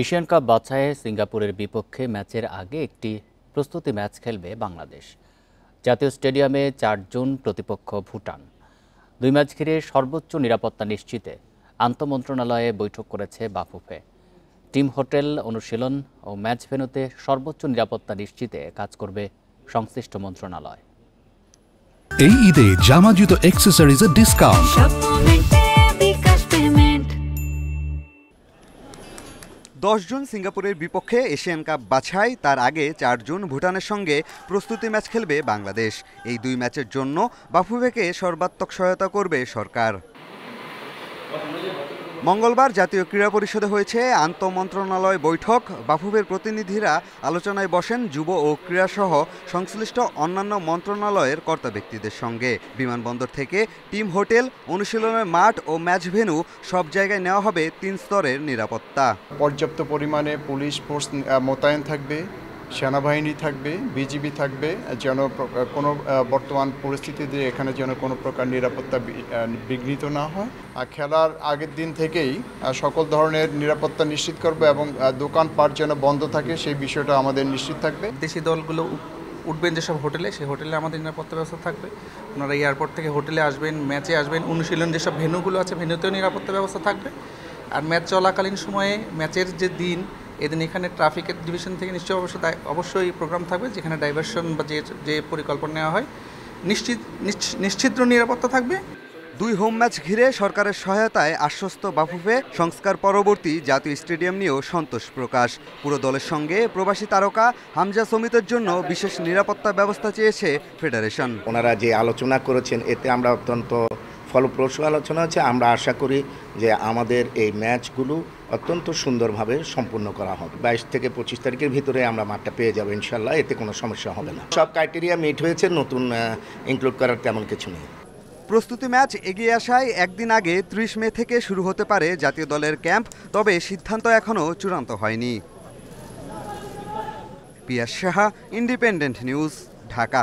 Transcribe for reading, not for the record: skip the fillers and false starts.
Asian cup বাছাইয়ে সিঙ্গাপুরের বিপক্ষে ম্যাচের আগে একটি প্রস্তুতি ম্যাচ খেলবে বাংলাদেশ। জাতীয় স্টেডিয়ামে ৪ জুন প্রতিপক্ষ ভুটান। ২ ম্যাচ ঘিরে সর্বোচ্চ নিরাপত্তা নিশ্চিতে আন্তঃমন্ত্রণালয়ে বৈঠক করেছে বাফুফে। টিম হোটেল, অনুশীলন ও ম্যাচ ভেন্যুতে সর্বোচ্চ নিরাপত্তা নিশ্চিতে কাজ করবে সংশ্লিষ্ট মন্ত্রণালয়। এই ঈদে জামা জুতো অ্যাক্সেসরিজের ডিসকাউন্ট। ১০ জুন সিঙ্গাপুরের বিপক্ষে এশিয়ান কাপ বাছাই, তার আগে ৪ জুন ভুটানের সঙ্গে প্রস্তুতি ম্যাচ খেলবে বাংলাদেশ। এই ২ ম্যাচের জন্য বাফুফেকে সর্বাত্মক সহায়তা করবে সরকার। মঙ্গলবার জাতীয় ক্রীড়া পরিষদে হয়েছে আন্তঃমন্ত্রণালয় বৈঠক। বাফুফের প্রতিনিধিরা আলোচনায় বসেন যুব ও ক্রীড়াসহ সংশ্লিষ্ট অন্যান্য মন্ত্রণালয়ের কর্তা ব্যক্তিদের সঙ্গে। বিমানবন্দর থেকে টিম হোটেল, অনুশীলনের মাঠ ও ম্যাচ ভেন্যু সব জায়গায় নেওয়া হবে ৩ স্তরের নিরাপত্তা। পর্যাপ্ত পরিমাণে পুলিশ ফোর্স মোতায়েন থাকবে, সেনাবাহিনী থাকবে, বিজিবি থাকবে, যেন কোনো বর্তমান পরিস্থিতিতে এখানে যেন কোনো প্রকার নিরাপত্তা বিঘ্নিত না হয়। আর খেলার আগের দিন থেকেই সকল ধরনের নিরাপত্তা নিশ্চিত করবে এবং দোকানপাট যেন বন্ধ থাকে সেই বিষয়টা আমাদের নিশ্চিত থাকবে। দেশি দলগুলো উঠবেন যেসব হোটেলে, সেই হোটেলে আমাদের নিরাপত্তা ব্যবস্থা থাকবে। ওনারা এয়ারপোর্ট থেকে হোটেলে আসবেন, ম্যাচে আসবেন, অনুশীলন যেসব ভেন্যুগুলো আছে ভেন্যুতেও নিরাপত্তা ব্যবস্থা থাকবে। আর ম্যাচ চলাকালীন সময়ে ম্যাচের যে দিন, এদিন এখানে ট্রাফিকের ডিভিশন থেকে অবশ্যই প্রোগ্রাম থাকবে, যেখানে ডাইভারশন বা যে পরিকল্পনা নেওয়া হয় নিশ্চিত নিরাপত্তা থাকবে। ২ হোম ম্যাচ ঘিরে সরকারের সহায়তায় আশ্বস্ত বাফুফে। সংস্কার পরবর্তী জাতীয় স্টেডিয়াম নিয়েও সন্তোষ প্রকাশ। পুরো দলের সঙ্গে প্রবাসী তারকা হামজা সমিতের জন্য বিশেষ নিরাপত্তা ব্যবস্থা চেয়েছে ফেডারেশন। ওনারা যে আলোচনা করেছেন এতে আমরা অত্যন্ত ফলপ্রসূ আলোচনা হচ্ছে। আমরা আশা করি যে আমাদের এই ম্যাচগুলো অত্যন্ত সুন্দরভাবে সম্পূর্ণ করা হবে। ২২ থেকে ২৫ তারিখের ভিতরে আমরা মাঠটা পেয়ে যাবো ইনশাল্লাহ, এতে কোনো সমস্যা হবে না। সব ক্রাইটেরিয়া মিট হয়েছে, নতুন ইনক্লুড করার তেমন কিছু নেই। প্রস্তুতি ম্যাচ এগিয়ে আসায় একদিন আগে ৩০ মে থেকে শুরু হতে পারে জাতীয় দলের ক্যাম্প, তবে সিদ্ধান্ত এখনও চূড়ান্ত হয়নি। পিয়াস সাহা, ইন্ডিপেন্ডেন্ট নিউজ, ঢাকা।